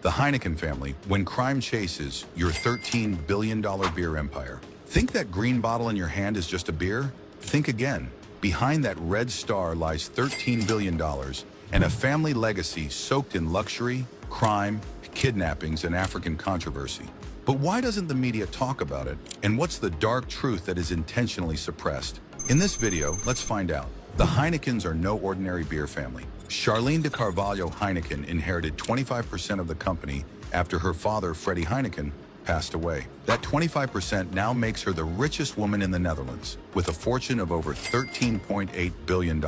The Heineken family, when crime chases your $13 billion beer empire. Think that green bottle in your hand is just a beer? Think again. Behind that red star lies $13 billion and a family legacy soaked in luxury, crime, kidnappings, and African controversy. But why doesn't the media talk about it? And what's the dark truth that is intentionally suppressed? In this video, let's find out. The Heinekens are no ordinary beer family. Charlene de Carvalho Heineken inherited 25% of the company after her father, Freddie Heineken, passed away. That 25% now makes her the richest woman in the Netherlands, with a fortune of over $13.8 billion.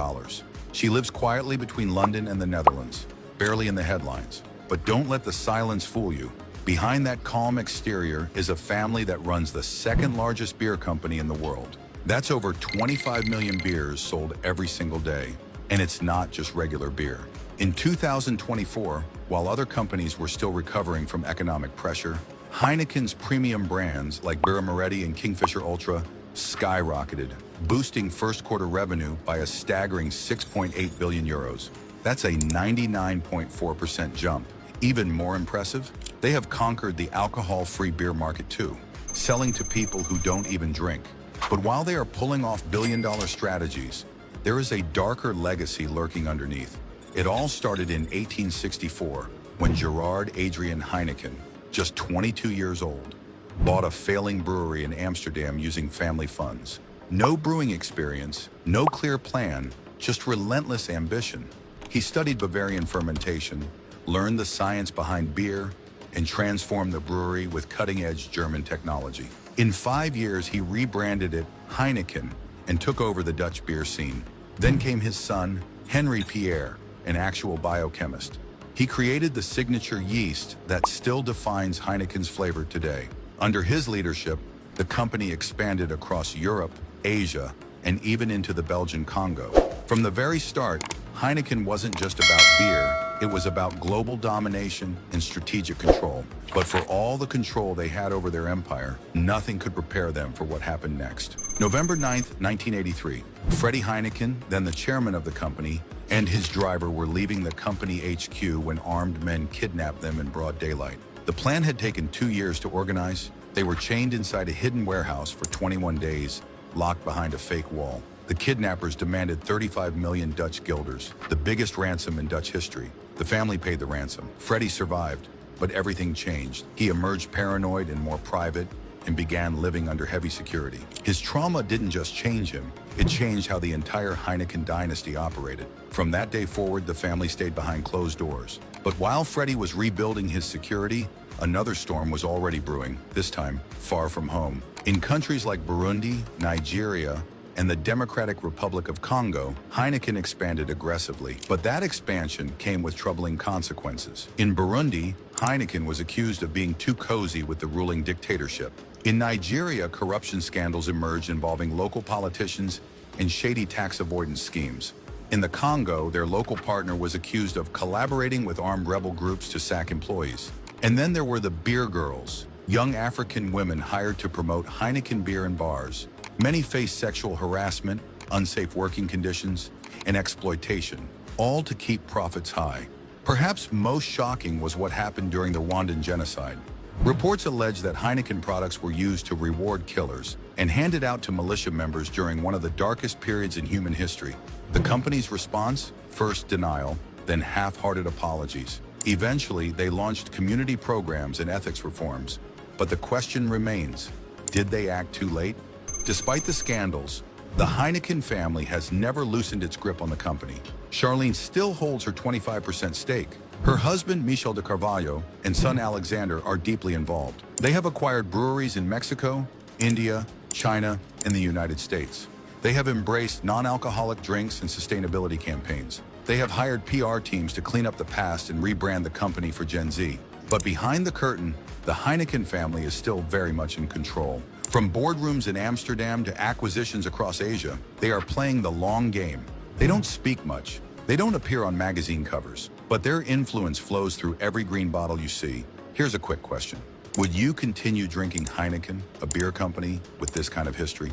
She lives quietly between London and the Netherlands, barely in the headlines. But don't let the silence fool you. Behind that calm exterior is a family that runs the second largest beer company in the world. That's over 25 million beers sold every single day. And it's not just regular beer. In 2024, while other companies were still recovering from economic pressure, Heineken's premium brands like Birra Moretti and Kingfisher Ultra skyrocketed, boosting first quarter revenue by a staggering 6.8 billion euros. That's a 99.4% jump. Even more impressive, they have conquered the alcohol-free beer market too, selling to people who don't even drink. But while they are pulling off billion-dollar strategies, there is a darker legacy lurking underneath. It all started in 1864 when Gerard Adrian Heineken, just 22 years old, bought a failing brewery in Amsterdam using family funds. No brewing experience, no clear plan, just relentless ambition. He studied Bavarian fermentation, learned the science behind beer, and transformed the brewery with cutting-edge German technology. In 5 years, he rebranded it Heineken and took over the Dutch beer scene. Then came his son, Henry Pierre, an actual biochemist. He created the signature yeast that still defines Heineken's flavor today. Under his leadership, the company expanded across Europe, Asia, and even into the Belgian Congo. From the very start, Heineken wasn't just about beer, it was about global domination and strategic control. But for all the control they had over their empire, nothing could prepare them for what happened next. November 9th, 1983, Freddie Heineken, then the chairman of the company, and his driver were leaving the company HQ when armed men kidnapped them in broad daylight. The plan had taken 2 years to organize. They were chained inside a hidden warehouse for 21 days, locked behind a fake wall. The kidnappers demanded 35 million Dutch guilders, the biggest ransom in Dutch history. The family paid the ransom. Freddie survived, but everything changed. He emerged paranoid and more private and began living under heavy security. His trauma didn't just change him, it changed how the entire Heineken dynasty operated. From that day forward, the family stayed behind closed doors. But while Freddie was rebuilding his security, another storm was already brewing, this time far from home. In countries like Burundi, Nigeria, and the Democratic Republic of Congo, Heineken expanded aggressively. But that expansion came with troubling consequences. In Burundi, Heineken was accused of being too cozy with the ruling dictatorship. In Nigeria, corruption scandals emerged involving local politicians and shady tax avoidance schemes. In the Congo, their local partner was accused of collaborating with armed rebel groups to sack employees. And then there were the beer girls, young African women hired to promote Heineken beer in bars. Many faced sexual harassment, unsafe working conditions, and exploitation, all to keep profits high. Perhaps most shocking was what happened during the Rwandan genocide. Reports allege that Heineken products were used to reward killers and handed out to militia members during one of the darkest periods in human history. The company's response? First denial, then half-hearted apologies. Eventually, they launched community programs and ethics reforms. But the question remains, did they act too late? Despite the scandals, the Heineken family has never loosened its grip on the company. Charlene still holds her 25% stake. Her husband, Michel de Carvalho, and son Alexander are deeply involved. They have acquired breweries in Mexico, India, China, and the United States. They have embraced non-alcoholic drinks and sustainability campaigns. They have hired PR teams to clean up the past and rebrand the company for Gen Z. But behind the curtain, the Heineken family is still very much in control. From boardrooms in Amsterdam to acquisitions across Asia, they are playing the long game. They don't speak much. They don't appear on magazine covers, but their influence flows through every green bottle you see. Here's a quick question. Would you continue drinking Heineken, a beer company with this kind of history?